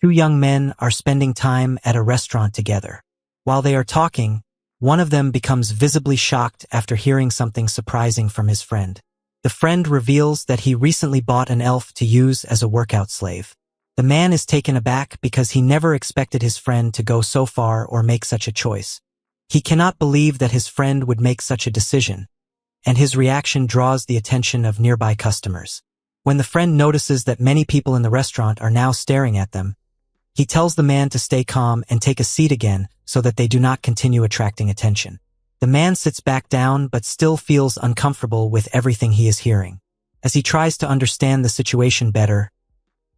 Two young men are spending time at a restaurant together. While they are talking, one of them becomes visibly shocked after hearing something surprising from his friend. The friend reveals that he recently bought an elf to use as a workout slave. The man is taken aback because he never expected his friend to go so far or make such a choice. He cannot believe that his friend would make such a decision, and his reaction draws the attention of nearby customers. When the friend notices that many people in the restaurant are now staring at them, he tells the man to stay calm and take a seat again so that they do not continue attracting attention. The man sits back down but still feels uncomfortable with everything he is hearing. As he tries to understand the situation better,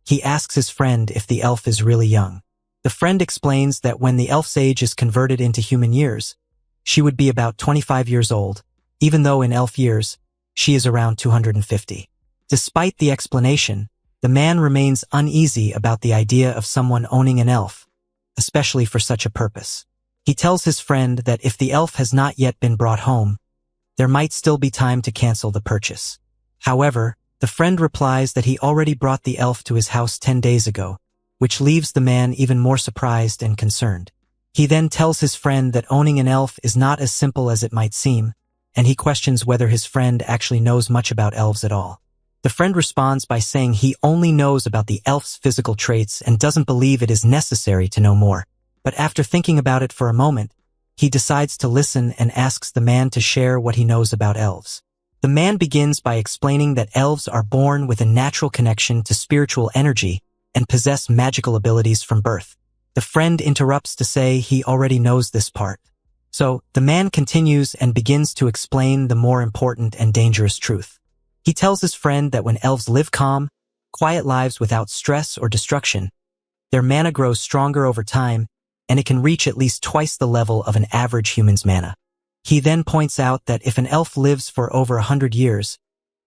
he asks his friend if the elf is really young. The friend explains that when the elf's age is converted into human years, she would be about 25 years old, even though in elf years, she is around 250. Despite the explanation, the man remains uneasy about the idea of someone owning an elf, especially for such a purpose. He tells his friend that if the elf has not yet been brought home, there might still be time to cancel the purchase. However, the friend replies that he already brought the elf to his house 10 days ago, which leaves the man even more surprised and concerned. He then tells his friend that owning an elf is not as simple as it might seem, and he questions whether his friend actually knows much about elves at all. The friend responds by saying he only knows about the elf's physical traits and doesn't believe it is necessary to know more. But after thinking about it for a moment, he decides to listen and asks the man to share what he knows about elves. The man begins by explaining that elves are born with a natural connection to spiritual energy and possess magical abilities from birth. The friend interrupts to say he already knows this part. So, the man continues and begins to explain the more important and dangerous truth. He tells his friend that when elves live calm, quiet lives without stress or destruction, their mana grows stronger over time, and it can reach at least twice the level of an average human's mana. He then points out that if an elf lives for over 100 years,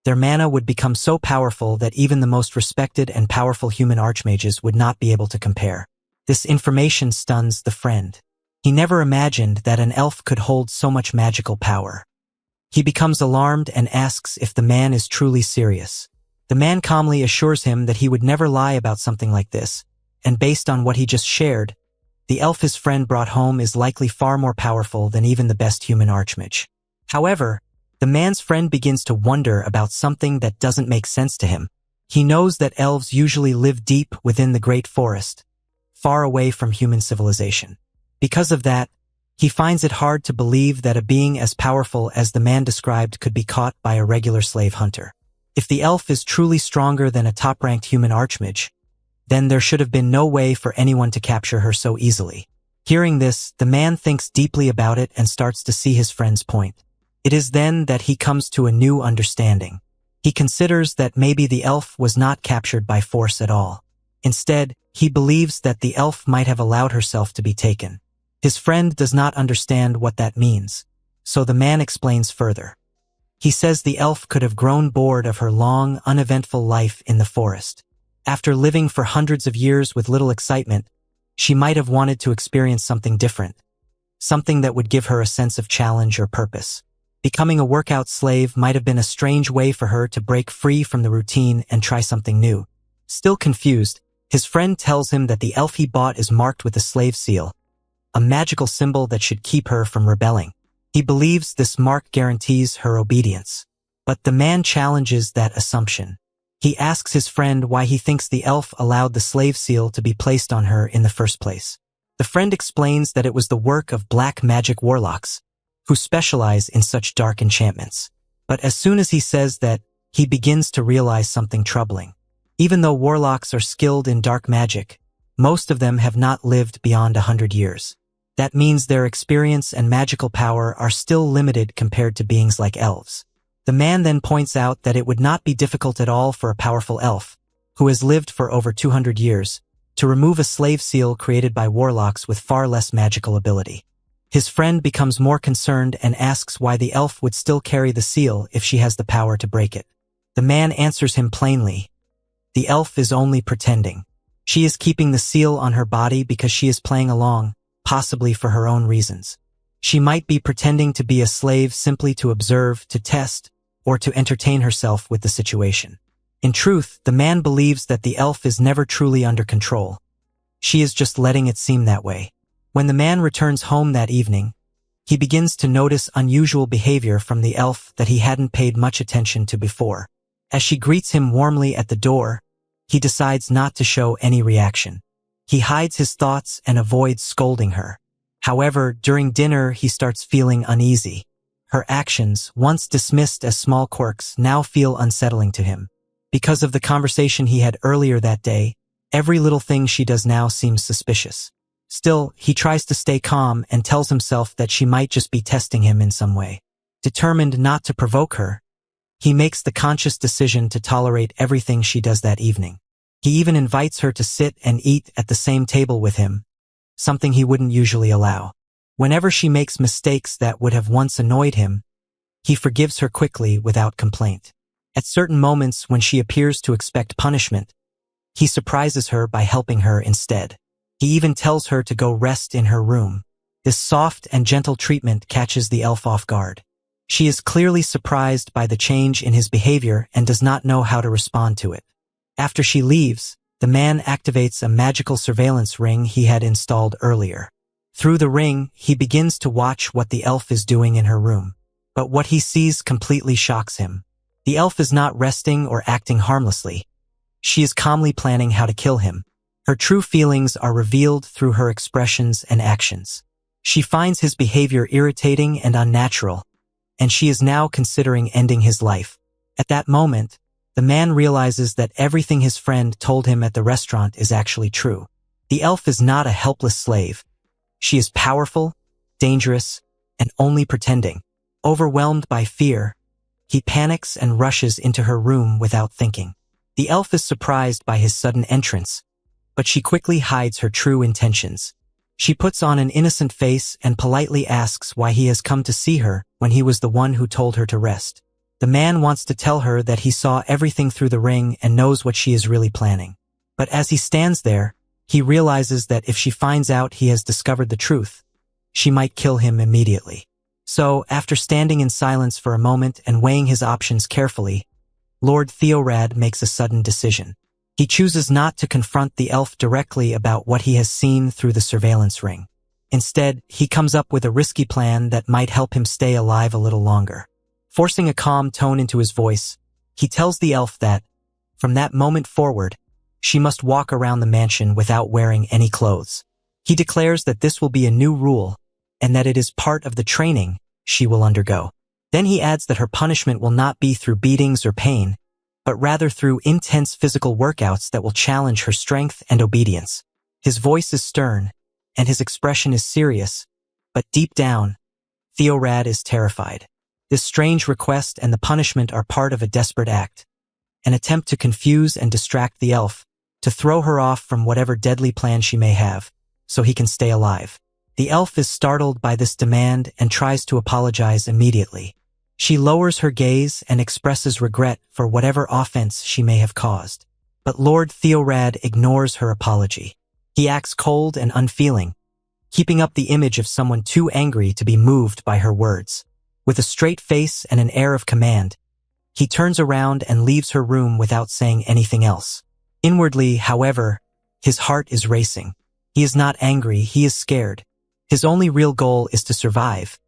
their mana would become so powerful that even the most respected and powerful human archmages would not be able to compare. This information stuns the friend. He never imagined that an elf could hold so much magical power. He becomes alarmed and asks if the man is truly serious. The man calmly assures him that he would never lie about something like this, and based on what he just shared, the elf his friend brought home is likely far more powerful than even the best human archmage. However, the man's friend begins to wonder about something that doesn't make sense to him. He knows that elves usually live deep within the great forest, far away from human civilization. Because of that, he finds it hard to believe that a being as powerful as the man described could be caught by a regular slave hunter. If the elf is truly stronger than a top-ranked human archmage, then there should have been no way for anyone to capture her so easily. Hearing this, the man thinks deeply about it and starts to see his friend's point. It is then that he comes to a new understanding. He considers that maybe the elf was not captured by force at all. Instead, he believes that the elf might have allowed herself to be taken. His friend does not understand what that means, so the man explains further. He says the elf could have grown bored of her long, uneventful life in the forest. After living for hundreds of years with little excitement, she might have wanted to experience something different, something that would give her a sense of challenge or purpose. Becoming a workout slave might have been a strange way for her to break free from the routine and try something new. Still confused, his friend tells him that the elf he bought is marked with a slave seal, a magical symbol that should keep her from rebelling. He believes this mark guarantees her obedience. But the man challenges that assumption. He asks his friend why he thinks the elf allowed the slave seal to be placed on her in the first place. The friend explains that it was the work of black magic warlocks, who specialize in such dark enchantments. But as soon as he says that, he begins to realize something troubling. Even though warlocks are skilled in dark magic, most of them have not lived beyond 100 years. That means their experience and magical power are still limited compared to beings like elves. The man then points out that it would not be difficult at all for a powerful elf, who has lived for over 200 years, to remove a slave seal created by warlocks with far less magical ability. His friend becomes more concerned and asks why the elf would still carry the seal if she has the power to break it. The man answers him plainly. The elf is only pretending. She is keeping the seal on her body because she is playing along, possibly for her own reasons. She might be pretending to be a slave simply to observe, to test, or to entertain herself with the situation. In truth, the man believes that the elf is never truly under control. She is just letting it seem that way. When the man returns home that evening, he begins to notice unusual behavior from the elf that he hadn't paid much attention to before. As she greets him warmly at the door, he decides not to show any reaction. He hides his thoughts and avoids scolding her. However, during dinner he starts feeling uneasy. Her actions, once dismissed as small quirks, now feel unsettling to him. Because of the conversation he had earlier that day, every little thing she does now seems suspicious. Still, he tries to stay calm and tells himself that she might just be testing him in some way. Determined not to provoke her, he makes the conscious decision to tolerate everything she does that evening. He even invites her to sit and eat at the same table with him, something he wouldn't usually allow. Whenever she makes mistakes that would have once annoyed him, he forgives her quickly without complaint. At certain moments when she appears to expect punishment, he surprises her by helping her instead. He even tells her to go rest in her room. This soft and gentle treatment catches the elf off guard. She is clearly surprised by the change in his behavior and does not know how to respond to it. After she leaves, the man activates a magical surveillance ring he had installed earlier. Through the ring, he begins to watch what the elf is doing in her room. But what he sees completely shocks him. The elf is not resting or acting harmlessly. She is calmly planning how to kill him. Her true feelings are revealed through her expressions and actions. She finds his behavior irritating and unnatural, and she is now considering ending his life. At that moment, the man realizes that everything his friend told him at the restaurant is actually true. The elf is not a helpless slave. She is powerful, dangerous, and only pretending. Overwhelmed by fear, he panics and rushes into her room without thinking. The elf is surprised by his sudden entrance, but she quickly hides her true intentions. She puts on an innocent face and politely asks why he has come to see her when he was the one who told her to rest. The man wants to tell her that he saw everything through the ring and knows what she is really planning. But as he stands there, he realizes that if she finds out he has discovered the truth, she might kill him immediately. So, after standing in silence for a moment and weighing his options carefully, Lord Theorad makes a sudden decision. He chooses not to confront the elf directly about what he has seen through the surveillance ring. Instead, he comes up with a risky plan that might help him stay alive a little longer. Forcing a calm tone into his voice, he tells the elf that, from that moment forward, she must walk around the mansion without wearing any clothes. He declares that this will be a new rule, and that it is part of the training she will undergo. Then he adds that her punishment will not be through beatings or pain, but rather through intense physical workouts that will challenge her strength and obedience. His voice is stern, and his expression is serious, but deep down, Theorad is terrified. This strange request and the punishment are part of a desperate act, an attempt to confuse and distract the elf, to throw her off from whatever deadly plan she may have, so he can stay alive. The elf is startled by this demand and tries to apologize immediately. She lowers her gaze and expresses regret for whatever offense she may have caused. But Lord Theorad ignores her apology. He acts cold and unfeeling, keeping up the image of someone too angry to be moved by her words. With a straight face and an air of command, he turns around and leaves her room without saying anything else. Inwardly, however, his heart is racing. He is not angry, he is scared. His only real goal is to survive,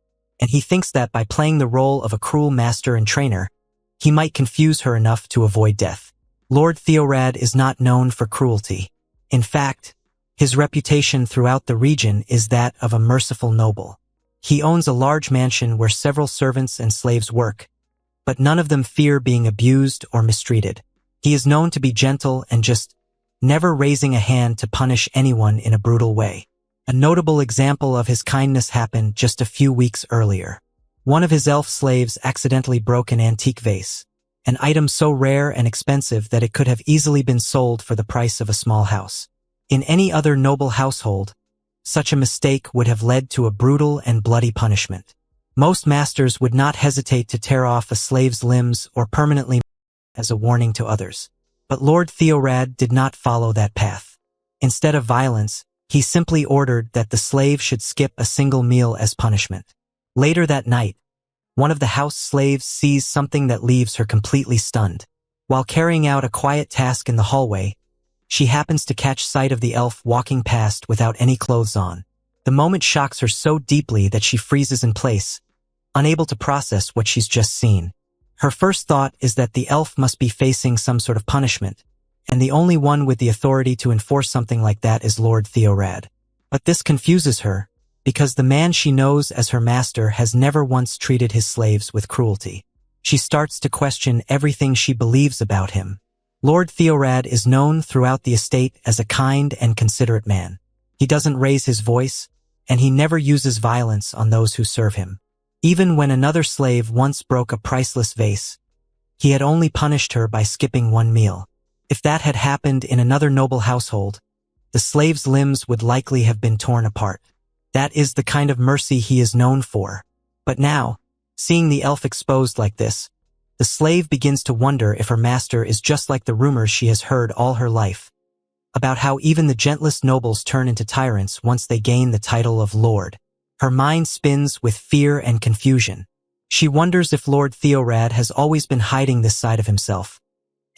and he thinks that by playing the role of a cruel master and trainer, he might confuse her enough to avoid death. Lord Theorad is not known for cruelty. In fact, his reputation throughout the region is that of a merciful noble. He owns a large mansion where several servants and slaves work, but none of them fear being abused or mistreated. He is known to be gentle and just never raising a hand to punish anyone in a brutal way. A notable example of his kindness happened just a few weeks earlier. One of his elf slaves accidentally broke an antique vase, an item so rare and expensive that it could have easily been sold for the price of a small house. In any other noble household, such a mistake would have led to a brutal and bloody punishment. Most masters would not hesitate to tear off a slave's limbs or permanently as a warning to others. But Lord Theorad did not follow that path. Instead of violence, he simply ordered that the slave should skip a single meal as punishment. Later that night, one of the house slaves sees something that leaves her completely stunned. While carrying out a quiet task in the hallway, she happens to catch sight of the elf walking past without any clothes on. The moment shocks her so deeply that she freezes in place, unable to process what she's just seen. Her first thought is that the elf must be facing some sort of punishment, and the only one with the authority to enforce something like that is Lord Theorad. But this confuses her, because the man she knows as her master has never once treated his slaves with cruelty. She starts to question everything she believes about him. Lord Theorad is known throughout the estate as a kind and considerate man. He doesn't raise his voice, and he never uses violence on those who serve him. Even when another slave once broke a priceless vase, he had only punished her by skipping one meal. If that had happened in another noble household, the slave's limbs would likely have been torn apart. That is the kind of mercy he is known for. But now, seeing the elf exposed like this, the slave begins to wonder if her master is just like the rumors she has heard all her life, about how even the gentlest nobles turn into tyrants once they gain the title of lord. Her mind spins with fear and confusion. She wonders if Lord Theorad has always been hiding this side of himself,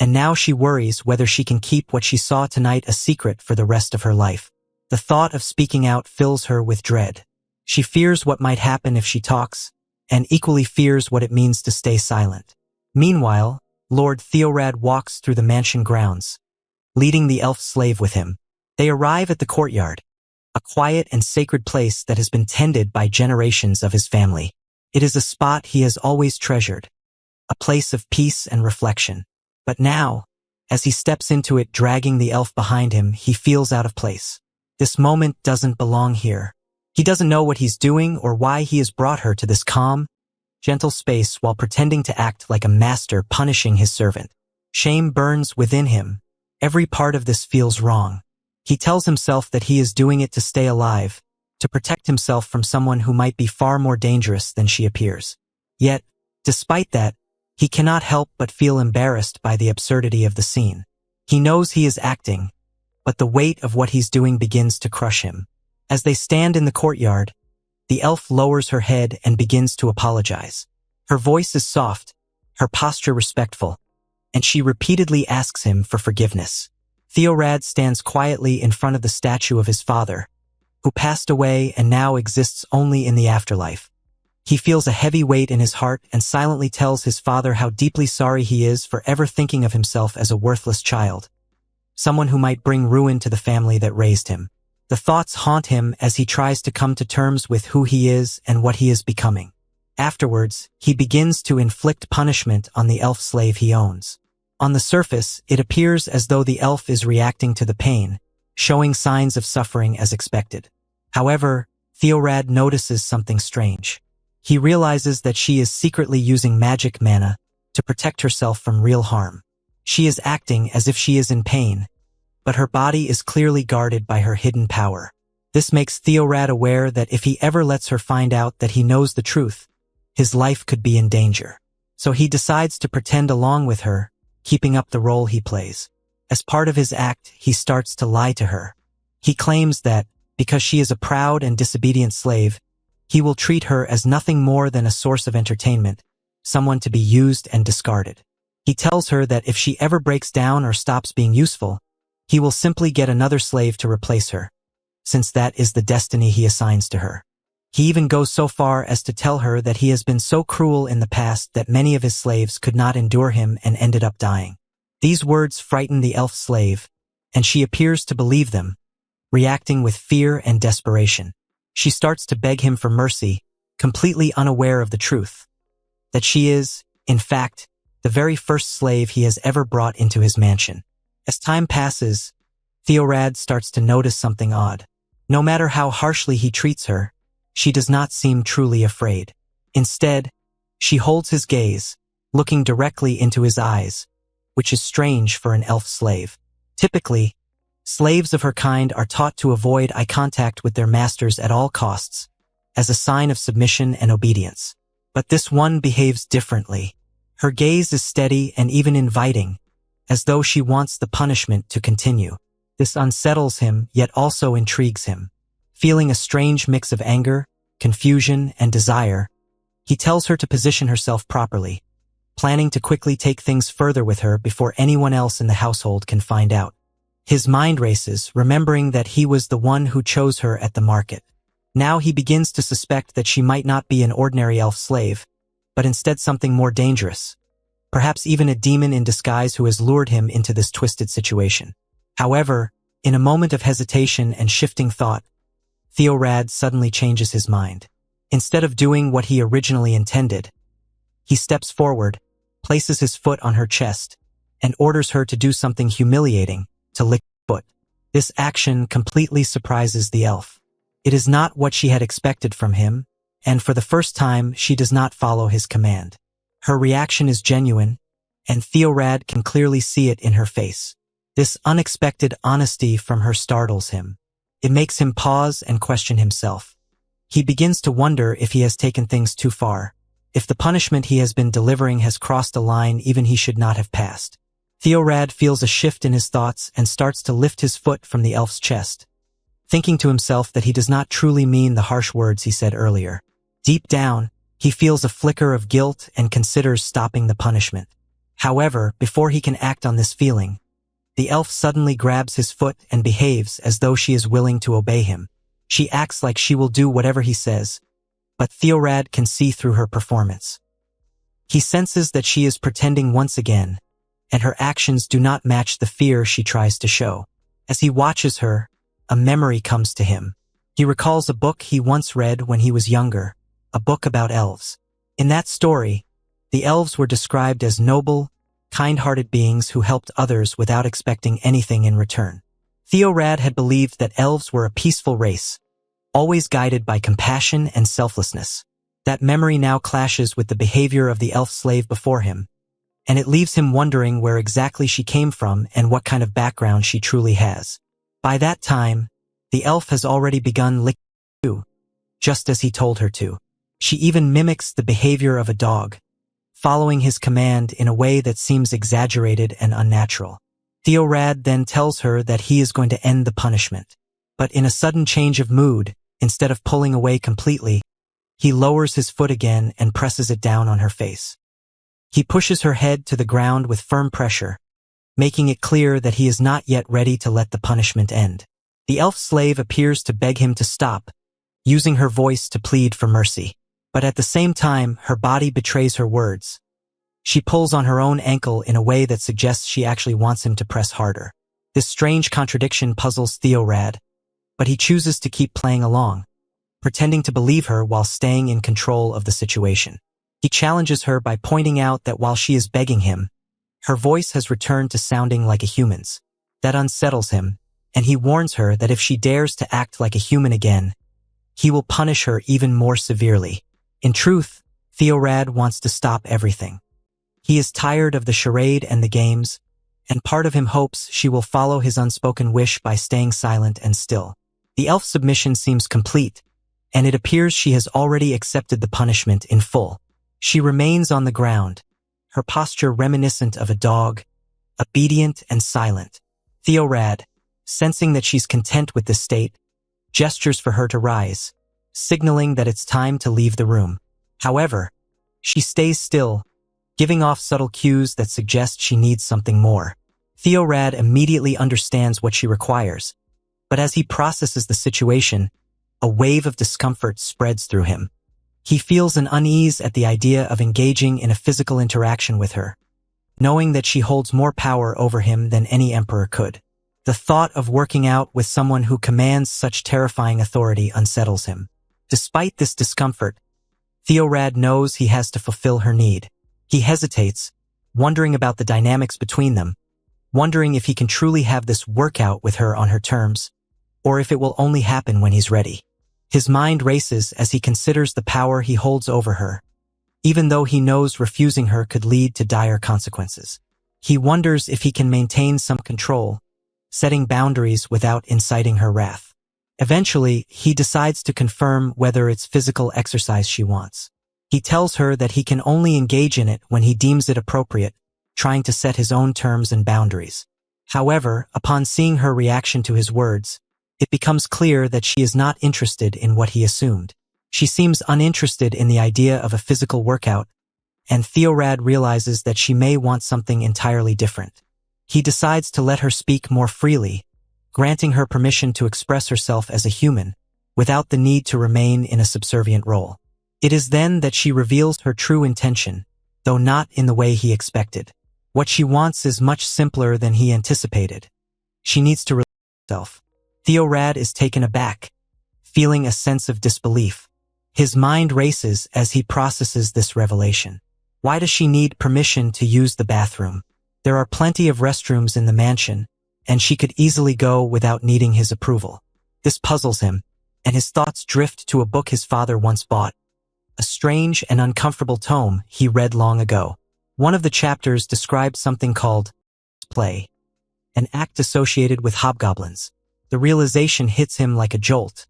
and now she worries whether she can keep what she saw tonight a secret for the rest of her life. The thought of speaking out fills her with dread. She fears what might happen if she talks, and equally fears what it means to stay silent. Meanwhile, Lord Theorad walks through the mansion grounds, leading the elf slave with him. They arrive at the courtyard, a quiet and sacred place that has been tended by generations of his family. It is a spot he has always treasured, a place of peace and reflection. But now, as he steps into it dragging the elf behind him, he feels out of place. This moment doesn't belong here. He doesn't know what he's doing or why he has brought her to this calm, gentle space while pretending to act like a master punishing his servant. Shame burns within him. Every part of this feels wrong. He tells himself that he is doing it to stay alive, to protect himself from someone who might be far more dangerous than she appears. Yet, despite that, he cannot help but feel embarrassed by the absurdity of the scene. He knows he is acting, but the weight of what he's doing begins to crush him. As they stand in the courtyard, the elf lowers her head and begins to apologize. Her voice is soft, her posture respectful, and she repeatedly asks him for forgiveness. Theorad stands quietly in front of the statue of his father, who passed away and now exists only in the afterlife. He feels a heavy weight in his heart and silently tells his father how deeply sorry he is for ever thinking of himself as a worthless child, someone who might bring ruin to the family that raised him. The thoughts haunt him as he tries to come to terms with who he is and what he is becoming. Afterwards, he begins to inflict punishment on the elf slave he owns. On the surface, it appears as though the elf is reacting to the pain, showing signs of suffering as expected. However, Theorad notices something strange. He realizes that she is secretly using magic mana to protect herself from real harm. She is acting as if she is in pain, but her body is clearly guarded by her hidden power. This makes Theorad aware that if he ever lets her find out that he knows the truth, his life could be in danger. So he decides to pretend along with her, keeping up the role he plays. As part of his act, he starts to lie to her. He claims that, because she is a proud and disobedient slave, he will treat her as nothing more than a source of entertainment, someone to be used and discarded. He tells her that if she ever breaks down or stops being useful, he will simply get another slave to replace her, since that is the destiny he assigns to her. He even goes so far as to tell her that he has been so cruel in the past that many of his slaves could not endure him and ended up dying. These words frighten the elf slave, and she appears to believe them, reacting with fear and desperation. She starts to beg him for mercy, completely unaware of the truth, that she is, in fact, the very first slave he has ever brought into his mansion. As time passes, Theorad starts to notice something odd. No matter how harshly he treats her, she does not seem truly afraid. Instead, she holds his gaze, looking directly into his eyes, which is strange for an elf slave. Typically, slaves of her kind are taught to avoid eye contact with their masters at all costs, as a sign of submission and obedience. But this one behaves differently. Her gaze is steady and even inviting, as though she wants the punishment to continue. This unsettles him, yet also intrigues him. Feeling a strange mix of anger, confusion, and desire, he tells her to position herself properly, planning to quickly take things further with her before anyone else in the household can find out. His mind races, remembering that he was the one who chose her at the market. Now he begins to suspect that she might not be an ordinary elf slave, but instead something more dangerous. Perhaps even a demon in disguise who has lured him into this twisted situation. However, in a moment of hesitation and shifting thought, Theorad suddenly changes his mind. Instead of doing what he originally intended, he steps forward, places his foot on her chest, and orders her to do something humiliating, to lick her foot. This action completely surprises the elf. It is not what she had expected from him, and for the first time she does not follow his command. Her reaction is genuine, and Theorad can clearly see it in her face. This unexpected honesty from her startles him. It makes him pause and question himself. He begins to wonder if he has taken things too far, if the punishment he has been delivering has crossed a line even he should not have passed. Theorad feels a shift in his thoughts and starts to lift his foot from the elf's chest, thinking to himself that he does not truly mean the harsh words he said earlier. Deep down, he feels a flicker of guilt and considers stopping the punishment. However, before he can act on this feeling, the elf suddenly grabs his foot and behaves as though she is willing to obey him. She acts like she will do whatever he says, but Theorad can see through her performance. He senses that she is pretending once again, and her actions do not match the fear she tries to show. As he watches her, a memory comes to him. He recalls a book he once read when he was younger, a book about elves. In that story, the elves were described as noble, kind-hearted beings who helped others without expecting anything in return. Theorad had believed that elves were a peaceful race, always guided by compassion and selflessness. That memory now clashes with the behavior of the elf slave before him, and it leaves him wondering where exactly she came from and what kind of background she truly has. By that time, the elf has already begun licking too, just as he told her to. She even mimics the behavior of a dog, following his command in a way that seems exaggerated and unnatural. Theorad then tells her that he is going to end the punishment. But in a sudden change of mood, instead of pulling away completely, he lowers his foot again and presses it down on her face. He pushes her head to the ground with firm pressure, making it clear that he is not yet ready to let the punishment end. The elf slave appears to beg him to stop, using her voice to plead for mercy. But at the same time, her body betrays her words. She pulls on her own ankle in a way that suggests she actually wants him to press harder. This strange contradiction puzzles Theorad, but he chooses to keep playing along, pretending to believe her while staying in control of the situation. He challenges her by pointing out that while she is begging him, her voice has returned to sounding like a human's. That unsettles him, and he warns her that if she dares to act like a human again, he will punish her even more severely. In truth, Theorad wants to stop everything. He is tired of the charade and the games, and part of him hopes she will follow his unspoken wish by staying silent and still. The elf's submission seems complete, and it appears she has already accepted the punishment in full. She remains on the ground, her posture reminiscent of a dog, obedient and silent. Theorad, sensing that she's content with this state, gestures for her to rise, signaling that it's time to leave the room. However, she stays still, giving off subtle cues that suggest she needs something more. Theorad immediately understands what she requires, but as he processes the situation, a wave of discomfort spreads through him. He feels an unease at the idea of engaging in a physical interaction with her, knowing that she holds more power over him than any emperor could. The thought of working out with someone who commands such terrifying authority unsettles him. Despite this discomfort, Theorad knows he has to fulfill her need. He hesitates, wondering about the dynamics between them, wondering if he can truly have this workout with her on her terms, or if it will only happen when he's ready. His mind races as he considers the power he holds over her, even though he knows refusing her could lead to dire consequences. He wonders if he can maintain some control, setting boundaries without inciting her wrath. Eventually, he decides to confirm whether it's physical exercise she wants. He tells her that he can only engage in it when he deems it appropriate, trying to set his own terms and boundaries. However, upon seeing her reaction to his words, it becomes clear that she is not interested in what he assumed. She seems uninterested in the idea of a physical workout, and Theorad realizes that she may want something entirely different. He decides to let her speak more freely, granting her permission to express herself as a human, without the need to remain in a subservient role. It is then that she reveals her true intention, though not in the way he expected. What she wants is much simpler than he anticipated. She needs to release herself. Theorad is taken aback, feeling a sense of disbelief. His mind races as he processes this revelation. Why does she need permission to use the bathroom? There are plenty of restrooms in the mansion, and she could easily go without needing his approval. This puzzles him, and his thoughts drift to a book his father once bought, a strange and uncomfortable tome he read long ago. One of the chapters describes something called play, an act associated with hobgoblins. The realization hits him like a jolt.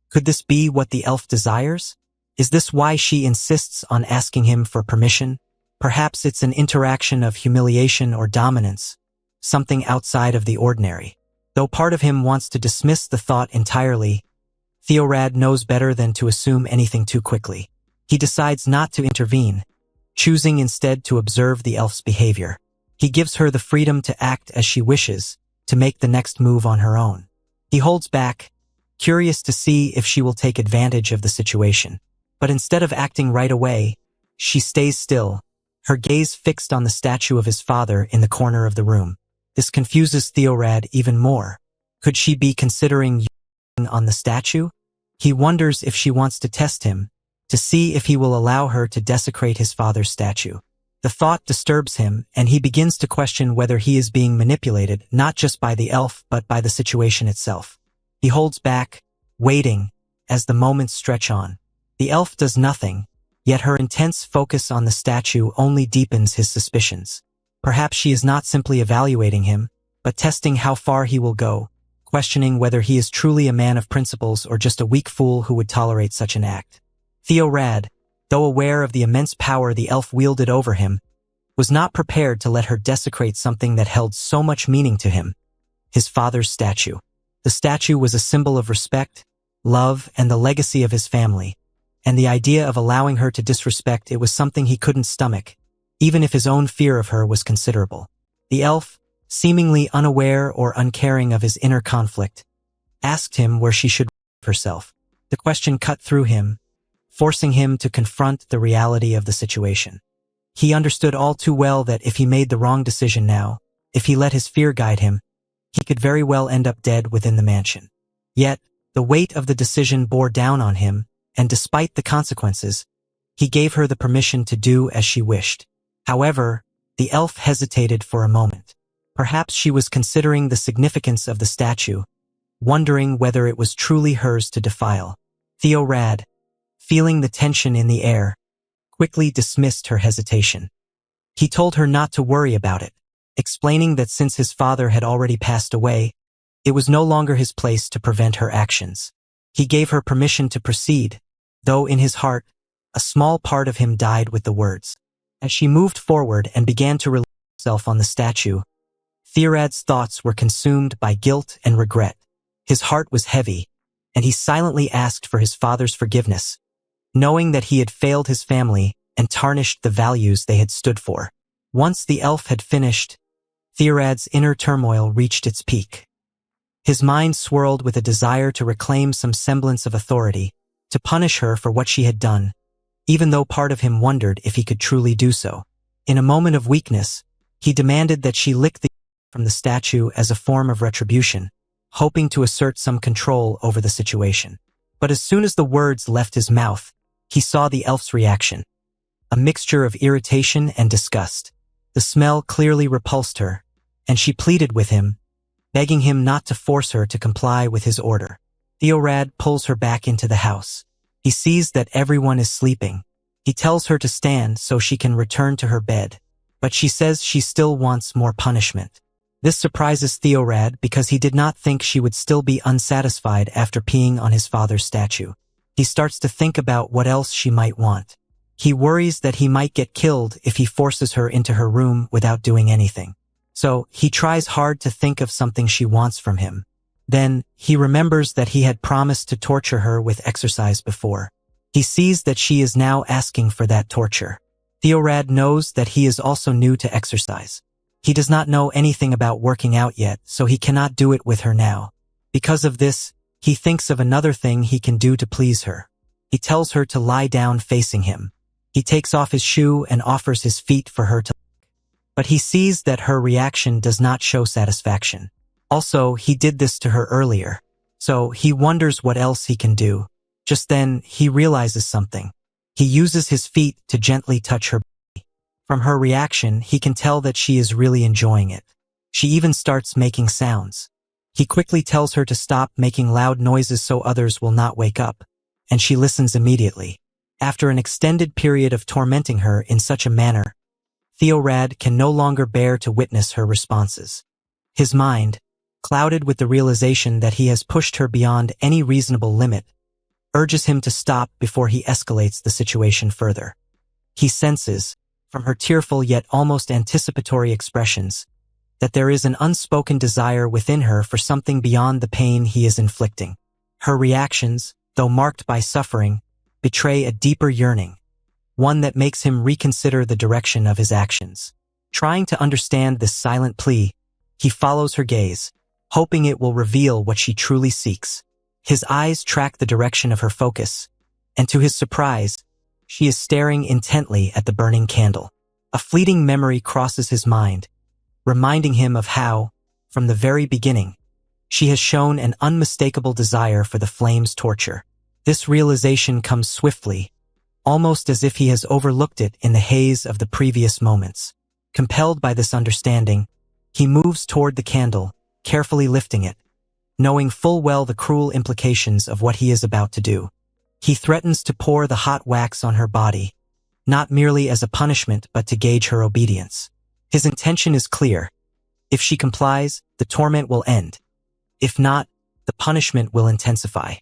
Could this be what the elf desires? Is this why she insists on asking him for permission? Perhaps it's an interaction of humiliation or dominance, something outside of the ordinary. Though part of him wants to dismiss the thought entirely, Theorad knows better than to assume anything too quickly. He decides not to intervene, choosing instead to observe the elf's behavior. He gives her the freedom to act as she wishes, to make the next move on her own. He holds back, curious to see if she will take advantage of the situation. But instead of acting right away, she stays still, her gaze fixed on the statue of his father in the corner of the room. This confuses Theorad even more. Could she be considering using on the statue? He wonders if she wants to test him, to see if he will allow her to desecrate his father's statue. The thought disturbs him, and he begins to question whether he is being manipulated not just by the elf but by the situation itself. He holds back, waiting, as the moments stretch on. The elf does nothing, yet her intense focus on the statue only deepens his suspicions. Perhaps she is not simply evaluating him, but testing how far he will go, questioning whether he is truly a man of principles or just a weak fool who would tolerate such an act. Theorad, though aware of the immense power the elf wielded over him, was not prepared to let her desecrate something that held so much meaning to him, his father's statue. The statue was a symbol of respect, love, and the legacy of his family, and the idea of allowing her to disrespect it was something he couldn't stomach, even if his own fear of her was considerable. The elf, seemingly unaware or uncaring of his inner conflict, asked him where she should remove herself. The question cut through him, forcing him to confront the reality of the situation. He understood all too well that if he made the wrong decision now, if he let his fear guide him, he could very well end up dead within the mansion. Yet, the weight of the decision bore down on him, and despite the consequences, he gave her the permission to do as she wished. However, the elf hesitated for a moment. Perhaps she was considering the significance of the statue, wondering whether it was truly hers to defile. Theorad, feeling the tension in the air, quickly dismissed her hesitation. He told her not to worry about it, explaining that since his father had already passed away, it was no longer his place to prevent her actions. He gave her permission to proceed, though in his heart, a small part of him died with the words. As she moved forward and began to release herself on the statue, Theorad's thoughts were consumed by guilt and regret. His heart was heavy, and he silently asked for his father's forgiveness, knowing that he had failed his family and tarnished the values they had stood for. Once the elf had finished, Theorad's inner turmoil reached its peak. His mind swirled with a desire to reclaim some semblance of authority, to punish her for what she had done, even though part of him wondered if he could truly do so. In a moment of weakness, he demanded that she lick the from the statue as a form of retribution, hoping to assert some control over the situation. But as soon as the words left his mouth, he saw the elf's reaction, a mixture of irritation and disgust. The smell clearly repulsed her, and she pleaded with him, begging him not to force her to comply with his order. Theorad pulls her back into the house. He sees that everyone is sleeping. He tells her to stand so she can return to her bed, but she says she still wants more punishment. This surprises Theorad because he did not think she would still be unsatisfied after peeing on his father's statue. He starts to think about what else she might want. He worries that he might get killed if he forces her into her room without doing anything. So, he tries hard to think of something she wants from him. Then, he remembers that he had promised to torture her with exercise before. He sees that she is now asking for that torture. Theorad knows that he is also new to exercise. He does not know anything about working out yet, so he cannot do it with her now. Because of this, he thinks of another thing he can do to please her. He tells her to lie down facing him. He takes off his shoe and offers his feet for her to lick. But he sees that her reaction does not show satisfaction. Also, he did this to her earlier, so he wonders what else he can do. Just then, he realizes something. He uses his feet to gently touch her body. From her reaction, he can tell that she is really enjoying it. She even starts making sounds. He quickly tells her to stop making loud noises so others will not wake up, and she listens immediately. After an extended period of tormenting her in such a manner, Theorad can no longer bear to witness her responses. His mind, clouded with the realization that he has pushed her beyond any reasonable limit, urges him to stop before he escalates the situation further. He senses, from her tearful yet almost anticipatory expressions, that there is an unspoken desire within her for something beyond the pain he is inflicting. Her reactions, though marked by suffering, betray a deeper yearning, one that makes him reconsider the direction of his actions. Trying to understand this silent plea, he follows her gaze, hoping it will reveal what she truly seeks. His eyes track the direction of her focus, and to his surprise, she is staring intently at the burning candle. A fleeting memory crosses his mind, reminding him of how, from the very beginning, she has shown an unmistakable desire for the flame's torture. This realization comes swiftly, almost as if he has overlooked it in the haze of the previous moments. Compelled by this understanding, he moves toward the candle, carefully lifting it, knowing full well the cruel implications of what he is about to do. He threatens to pour the hot wax on her body, not merely as a punishment but to gauge her obedience. His intention is clear. If she complies, the torment will end. If not, the punishment will intensify.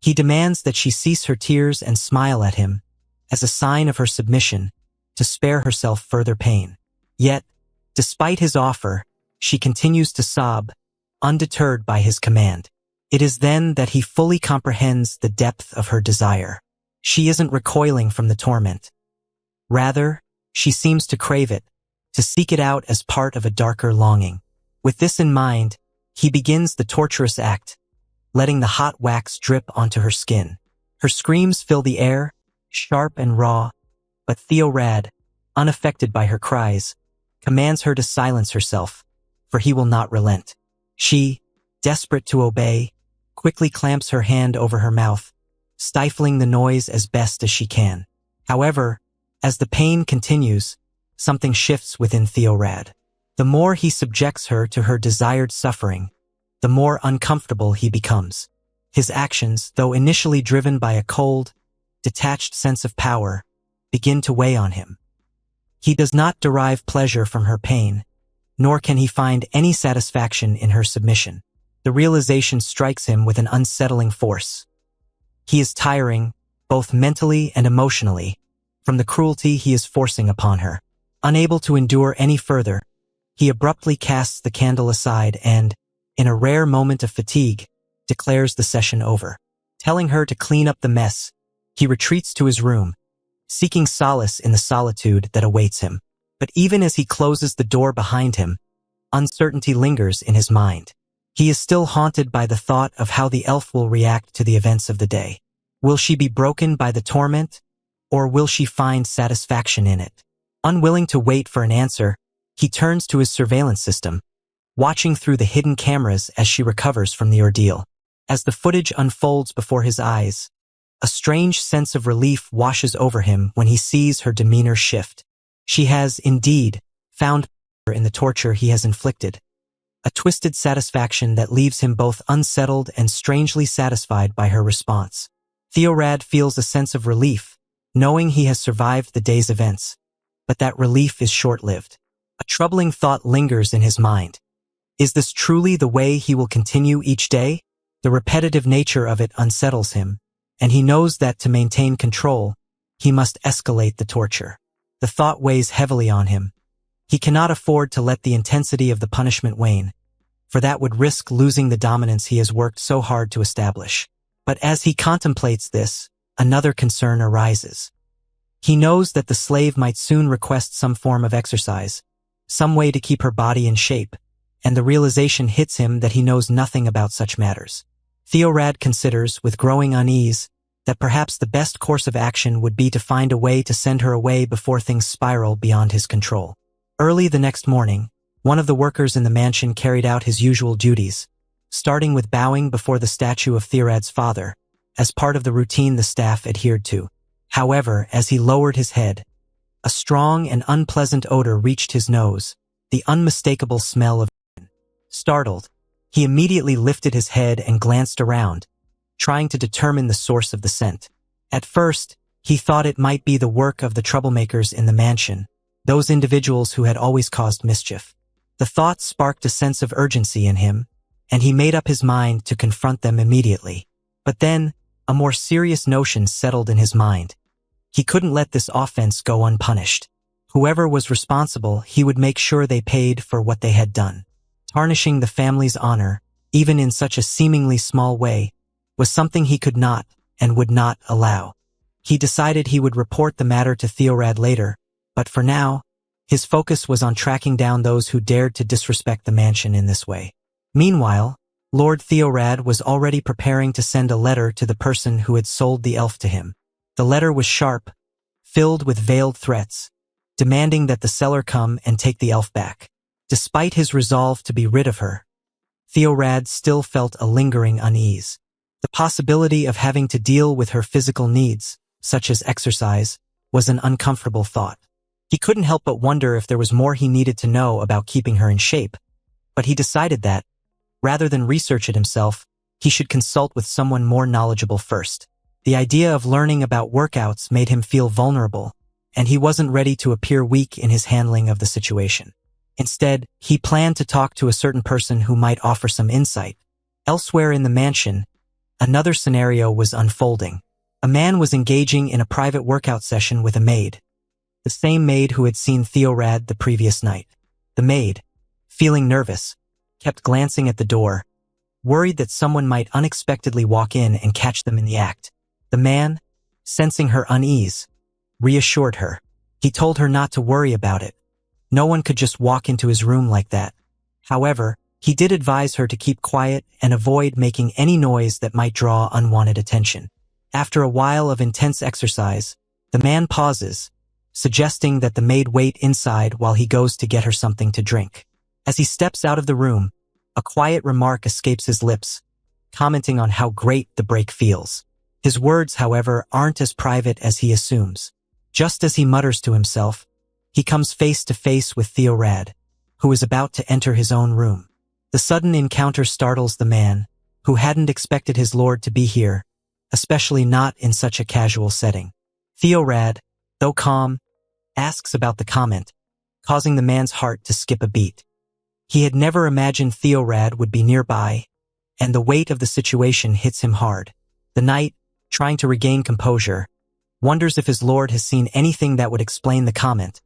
He demands that she cease her tears and smile at him, as a sign of her submission, to spare herself further pain. Yet, despite his offer, she continues to sob, undeterred by his command. It is then that he fully comprehends the depth of her desire. She isn't recoiling from the torment. Rather, she seems to crave it, to seek it out as part of a darker longing. With this in mind, he begins the torturous act, letting the hot wax drip onto her skin. Her screams fill the air, sharp and raw, but Theorad, unaffected by her cries, commands her to silence herself, for he will not relent. She, desperate to obey, quickly clamps her hand over her mouth, stifling the noise as best as she can. However, as the pain continues, something shifts within Theorad. The more he subjects her to her desired suffering, the more uncomfortable he becomes. His actions, though initially driven by a cold, detached sense of power, begin to weigh on him. He does not derive pleasure from her pain, nor can he find any satisfaction in her submission. The realization strikes him with an unsettling force. He is tiring, both mentally and emotionally, from the cruelty he is forcing upon her. Unable to endure any further, he abruptly casts the candle aside and, in a rare moment of fatigue, declares the session over. Telling her to clean up the mess, he retreats to his room, seeking solace in the solitude that awaits him. But even as he closes the door behind him, uncertainty lingers in his mind. He is still haunted by the thought of how the elf will react to the events of the day. Will she be broken by the torment, or will she find satisfaction in it? Unwilling to wait for an answer, he turns to his surveillance system, watching through the hidden cameras as she recovers from the ordeal. As the footage unfolds before his eyes, a strange sense of relief washes over him when he sees her demeanor shift. She has, indeed, found pleasure in the torture he has inflicted, a twisted satisfaction that leaves him both unsettled and strangely satisfied by her response. Theorad feels a sense of relief, knowing he has survived the day's events, but that relief is short-lived. A troubling thought lingers in his mind. Is this truly the way he will continue each day? The repetitive nature of it unsettles him, and he knows that to maintain control, he must escalate the torture. The thought weighs heavily on him. He cannot afford to let the intensity of the punishment wane, for that would risk losing the dominance he has worked so hard to establish. But as he contemplates this, another concern arises. He knows that the slave might soon request some form of exercise, some way to keep her body in shape, and the realization hits him that he knows nothing about such matters. Theorad considers, with growing unease, that perhaps the best course of action would be to find a way to send her away before things spiral beyond his control. Early the next morning, one of the workers in the mansion carried out his usual duties, starting with bowing before the statue of Theorad's father, as part of the routine the staff adhered to. However, as he lowered his head, a strong and unpleasant odor reached his nose, the unmistakable smell of urine. Startled, he immediately lifted his head and glanced around, trying to determine the source of the scent. At first, he thought it might be the work of the troublemakers in the mansion, those individuals who had always caused mischief. The thought sparked a sense of urgency in him, and he made up his mind to confront them immediately. But then, a more serious notion settled in his mind. He couldn't let this offense go unpunished. Whoever was responsible, he would make sure they paid for what they had done. Tarnishing the family's honor, even in such a seemingly small way, was something he could not and would not allow. He decided he would report the matter to Theorad later, but for now, his focus was on tracking down those who dared to disrespect the mansion in this way. Meanwhile, Lord Theorad was already preparing to send a letter to the person who had sold the elf to him. The letter was sharp, filled with veiled threats, demanding that the seller come and take the elf back. Despite his resolve to be rid of her, Theorad still felt a lingering unease. The possibility of having to deal with her physical needs, such as exercise, was an uncomfortable thought. He couldn't help but wonder if there was more he needed to know about keeping her in shape, but he decided that, rather than research it himself, he should consult with someone more knowledgeable first. The idea of learning about workouts made him feel vulnerable, and he wasn't ready to appear weak in his handling of the situation. Instead, he planned to talk to a certain person who might offer some insight. Elsewhere in the mansion, another scenario was unfolding. A man was engaging in a private workout session with a maid, the same maid who had seen Theorad the previous night. The maid, feeling nervous, kept glancing at the door, worried that someone might unexpectedly walk in and catch them in the act. The man, sensing her unease, reassured her. He told her not to worry about it. No one could just walk into his room like that. However, he did advise her to keep quiet and avoid making any noise that might draw unwanted attention. After a while of intense exercise, the man pauses, suggesting that the maid wait inside while he goes to get her something to drink. As he steps out of the room, a quiet remark escapes his lips, commenting on how great the break feels. His words, however, aren't as private as he assumes. Just as he mutters to himself, he comes face to face with Theorad, who is about to enter his own room. The sudden encounter startles the man, who hadn't expected his lord to be here, especially not in such a casual setting. Theorad, though calm, asks about the comment, causing the man's heart to skip a beat. He had never imagined Theorad would be nearby, and the weight of the situation hits him hard. The knight, trying to regain composure, wonders if his lord has seen anything that would explain the comment,